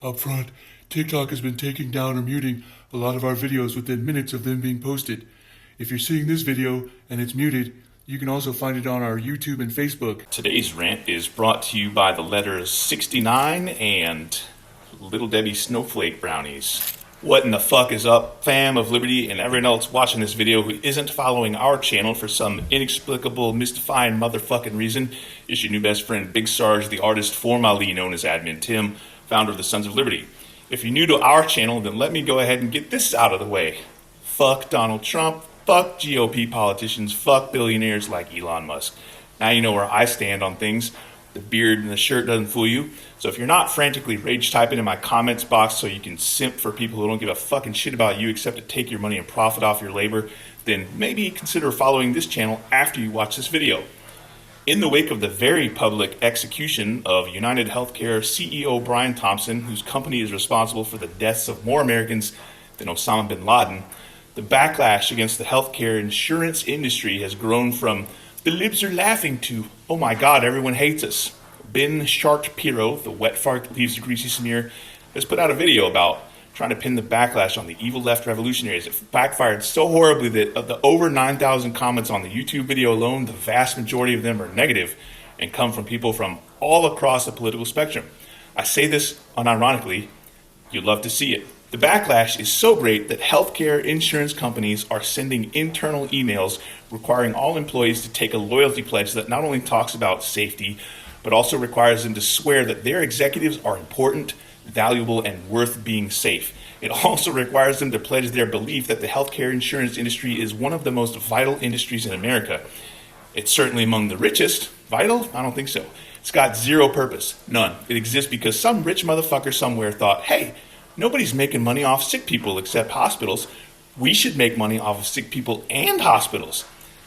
Up front, TikTok has been taking down or muting a lot of our videos within minutes of them being posted. If you're seeing this video and it's muted, you can also find it on our YouTube and Facebook. Today's rant is brought to you by the letters 69 and Little Debbie Snowflake Brownies. What in the fuck is up, fam of Liberty and everyone else watching this video who isn't following our channel for some inexplicable, mystifying motherfucking reason? Is your new best friend Big Sarge, the artist formerly known as Admin Tim, founder of the Sons of Liberty. If you're new to our channel, then let me go ahead and get this out of the way. Fuck Donald Trump, fuck GOP politicians, fuck billionaires like Elon Musk. Now you know where I stand on things. The beard and the shirt doesn't fool you. So if you're not frantically rage typing in my comments box so you can simp for people who don't give a fucking shit about you except to take your money and profit off your labor, then maybe consider following this channel after you watch this video. In the wake of the very public execution of United Healthcare CEO Brian Thompson, whose company is responsible for the deaths of more Americans than Osama bin Laden, the backlash against the healthcare insurance industry has grown from "the libs are laughing" to "oh my god, everyone hates us." Ben Shapiro, the wet fart that leaves a greasy smear, has put out a video about trying to pin the backlash on the evil left revolutionaries. It backfired so horribly that of the over 9,000 comments on the YouTube video alone, the vast majority of them are negative and come from people from all across the political spectrum. I say this unironically, you'd love to see it. The backlash is so great that healthcare insurance companies are sending internal emails requiring all employees to take a loyalty pledge that not only talks about safety, but also requires them to swear that their executives are important, valuable, and worth being safe. It also requires them to pledge their belief that the healthcare insurance industry is one of the most vital industries in America. It's certainly among the richest. Vital? I don't think so. It's got zero purpose. None. It exists because some rich motherfucker somewhere thought, hey, nobody's making money off sick people except hospitals. We should make money off of sick people and hospitals.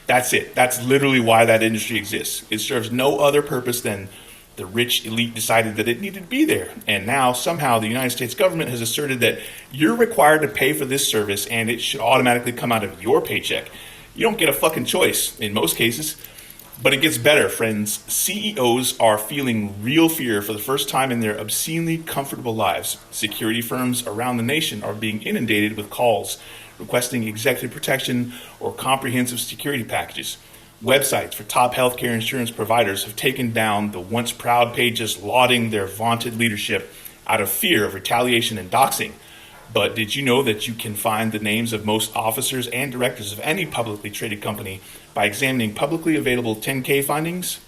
That's it. That's literally why that industry exists. It serves no other purpose than the rich elite decided that it needed to be there. And now somehow the United States government has asserted that you're required to pay for this service and it should automatically come out of your paycheck. You don't get a fucking choice in most cases. But it gets better, friends. CEOs are feeling real fear for the first time in their obscenely comfortable lives. Security firms around the nation are being inundated with calls requesting executive protection or comprehensive security packages. Websites for top healthcare insurance providers have taken down the once proud pages lauding their vaunted leadership out of fear of retaliation and doxing. But did you know that you can find the names of most officers and directors of any publicly traded company by examining publicly available 10K findings?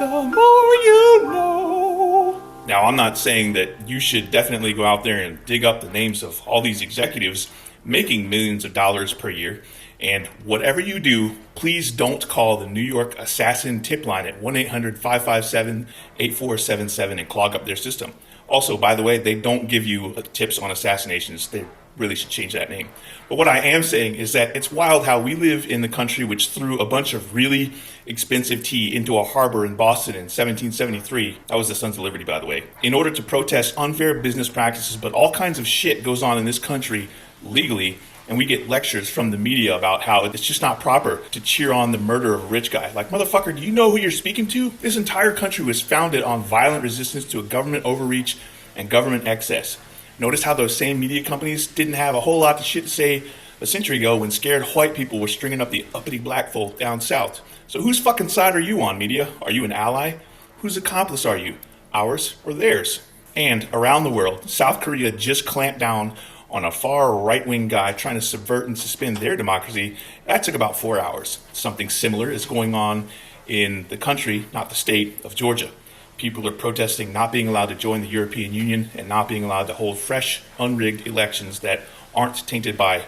The more you know. Now, I'm not saying that you should definitely go out there and dig up the names of all these executives making millions of dollars per year. And whatever you do, please don't call the New York Assassin tip line at 1-800-557-8477 and clog up their system. Also, by the way, they don't give you tips on assassinations. They really should change that name. But what I am saying is that it's wild how we live in the country which threw a bunch of really expensive tea into a harbor in Boston in 1773. That was the Sons of Liberty, by the way. In order to protest unfair business practices, but all kinds of shit goes on in this country legally. And we get lectures from the media about how it's just not proper to cheer on the murder of a rich guy. Like, motherfucker, do you know who you're speaking to? This entire country was founded on violent resistance to a government overreach and government excess. Notice how those same media companies didn't have a whole lot of shit to say a century ago when scared white people were stringing up the uppity black folk down south. So whose fucking side are you on, media? Are you an ally? Whose accomplice are you? Ours or theirs? And around the world, South Korea just clamped down on a far right-wing guy trying to subvert and suspend their democracy. That took about 4 hours. Something similar is going on in the country, not the state, of Georgia. People are protesting not being allowed to join the European Union and not being allowed to hold fresh, unrigged elections that aren't tainted by,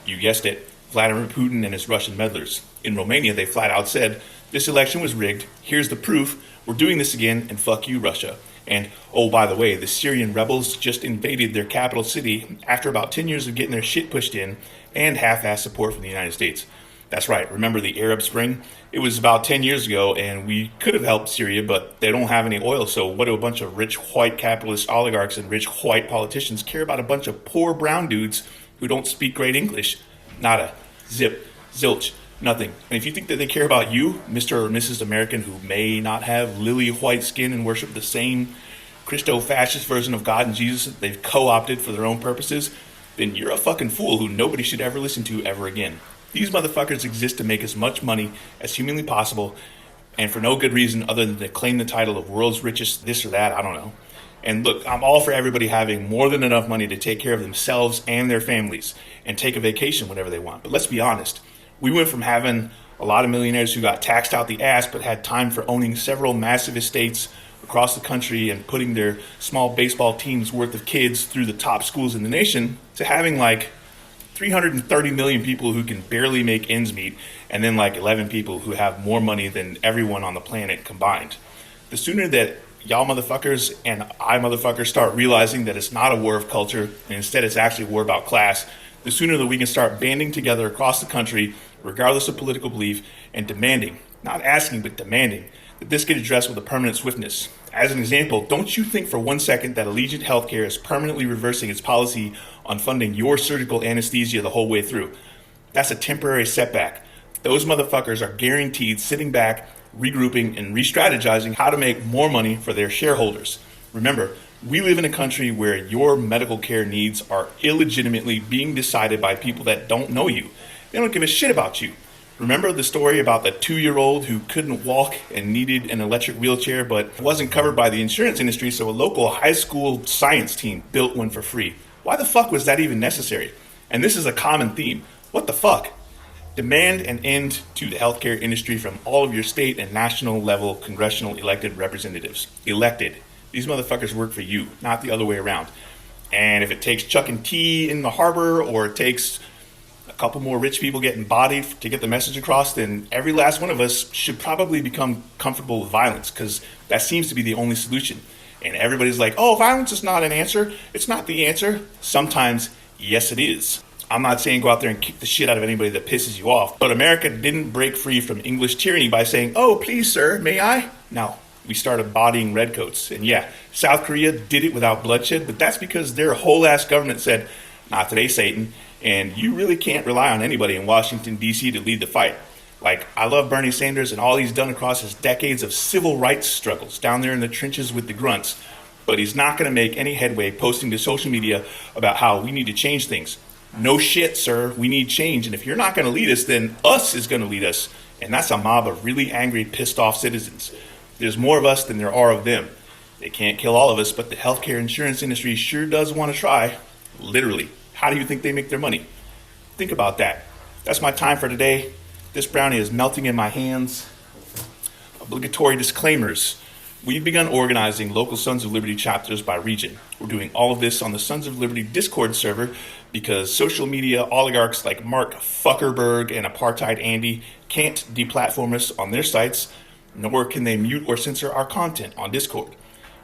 you guessed it, Vladimir Putin and his Russian meddlers. In Romania, they flat out said, this election was rigged, here's the proof, we're doing this again, and fuck you, Russia. And, oh, by the way, the Syrian rebels just invaded their capital city after about 10 years of getting their shit pushed in and half-assed support from the United States. That's right, remember the Arab Spring? It was about 10 years ago, and we could have helped Syria, but they don't have any oil, so what do a bunch of rich white capitalist oligarchs and rich white politicians care about a bunch of poor brown dudes who don't speak great English? Nada. Zip. Zilch. Nothing. And if you think that they care about you, Mr. or Mrs. American, who may not have lily white skin and worship the same Christo-fascist version of God and Jesus that they've co-opted for their own purposes, then you're a fucking fool who nobody should ever listen to ever again. These motherfuckers exist to make as much money as humanly possible, and for no good reason other than to claim the title of world's richest this or that, I don't know. And look, I'm all for everybody having more than enough money to take care of themselves and their families and take a vacation whenever they want. But let's be honest, we went from having a lot of millionaires who got taxed out the ass but had time for owning several massive estates across the country and putting their small baseball teams worth of kids through the top schools in the nation, to having like 330 million people who can barely make ends meet, and then like 11 people who have more money than everyone on the planet combined. The sooner that y'all motherfuckers and I motherfuckers start realizing that it's not a war of culture and instead it's actually a war about class, the sooner that we can start banding together across the country, regardless of political belief, and demanding, not asking but demanding, that this get addressed with a permanent swiftness. As an example, don't you think for 1 second that Allegiant Healthcare is permanently reversing its policy on funding your surgical anesthesia the whole way through? That's a temporary setback. Those motherfuckers are guaranteed sitting back, regrouping, and re-strategizing how to make more money for their shareholders. Remember, we live in a country where your medical care needs are illegitimately being decided by people that don't know you. They don't give a shit about you. Remember the story about the 2-year-old who couldn't walk and needed an electric wheelchair but wasn't covered by the insurance industry, so a local high school science team built one for free? Why the fuck was that even necessary? And this is a common theme. What the fuck? Demand an end to the healthcare industry from all of your state and national level congressional elected representatives. Elected. These motherfuckers work for you, not the other way around. And if it takes chucking tea in the harbor, or it takes a couple more rich people getting bodied to get the message across, then every last one of us should probably become comfortable with violence, because that seems to be the only solution. And everybody's like, oh, violence is not an answer. It's not the answer. Sometimes, yes, it is. I'm not saying go out there and kick the shit out of anybody that pisses you off, but America didn't break free from English tyranny by saying, oh, please, sir, may I? No, we started bodying redcoats. And yeah, South Korea did it without bloodshed, but that's because their whole ass government said, not today, Satan. And you really can't rely on anybody in Washington, D.C. to lead the fight. Like, I love Bernie Sanders and all he's done across his decades of civil rights struggles down there in the trenches with the grunts, but he's not going to make any headway posting to social media about how we need to change things. No shit, sir. We need change. And if you're not going to lead us, then us is going to lead us. And that's a mob of really angry, pissed off citizens. There's more of us than there are of them. They can't kill all of us, but the healthcare insurance industry sure does want to try. Literally. How do you think they make their money? Think about that. That's my time for today. This brownie is melting in my hands. Obligatory disclaimers. We've begun organizing local Sons of Liberty chapters by region. We're doing all of this on the Sons of Liberty Discord server because social media oligarchs like Mark Fuckerberg and Apartheid Andy can't deplatform us on their sites, nor can they mute or censor our content on Discord.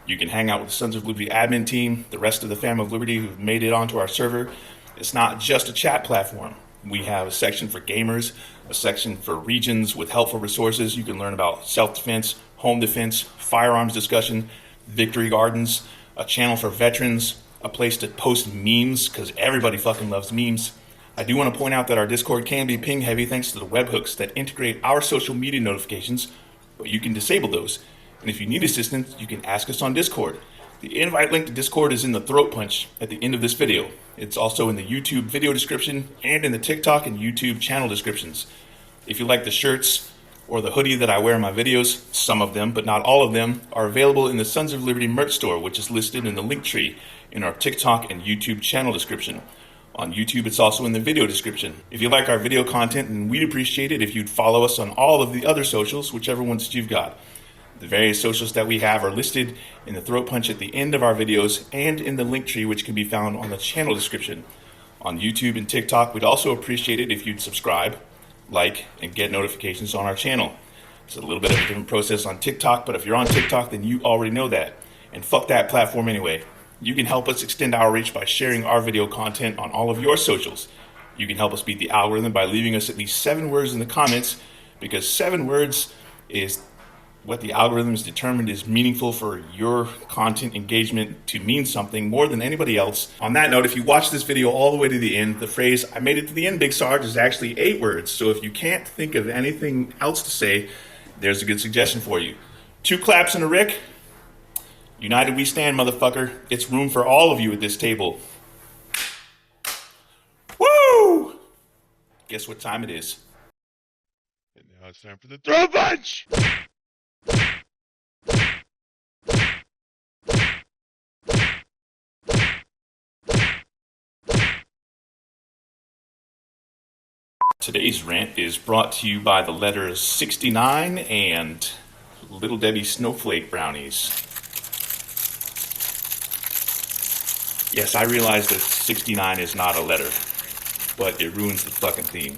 You can hang out with the Sons of Liberty admin team, the rest of the fam of Liberty who've made it onto our server. It's not just a chat platform. We have a section for gamers, a section for regions with helpful resources. You can learn about self-defense, home defense, firearms discussion, victory gardens, a channel for veterans, a place to post memes, because everybody fucking loves memes. I do want to point out that our Discord can be ping heavy thanks to the webhooks that integrate our social media notifications, but you can disable those. And if you need assistance, you can ask us on Discord. The invite link to Discord is in the throat punch at the end of this video. It's also in the YouTube video description and in the TikTok and YouTube channel descriptions. If you like the shirts or the hoodie that I wear in my videos, some of them, but not all of them, are available in the Sons of Liberty merch store, which is listed in the link tree in our TikTok and YouTube channel description. On YouTube, it's also in the video description. If you like our video content, then we'd appreciate it if you'd follow us on all of the other socials, whichever ones that you've got. The various socials that we have are listed in the throat punch at the end of our videos and in the link tree, which can be found on the channel description. On YouTube and TikTok, we'd also appreciate it if you'd subscribe, like, and get notifications on our channel. It's a little bit of a different process on TikTok, but if you're on TikTok, then you already know that. And fuck that platform anyway. You can help us extend our reach by sharing our video content on all of your socials. You can help us beat the algorithm by leaving us at least 7 words in the comments, because 7 words is what the algorithm is determined is meaningful for your content engagement to mean something more than anybody else. On that note, if you watch this video all the way to the end, the phrase, "I made it to the end, Big Sarge," is actually 8 words. So if you can't think of anything else to say, there's a good suggestion for you. 2 claps and a Rick. United we stand, motherfucker. It's room for all of you at this table. Woo! Guess what time it is? And now it's time for the throw punch! Today's rant is brought to you by the letters 69 and Little Debbie Snowflake Brownies. Yes, I realize that 69 is not a letter, but it ruins the fucking theme.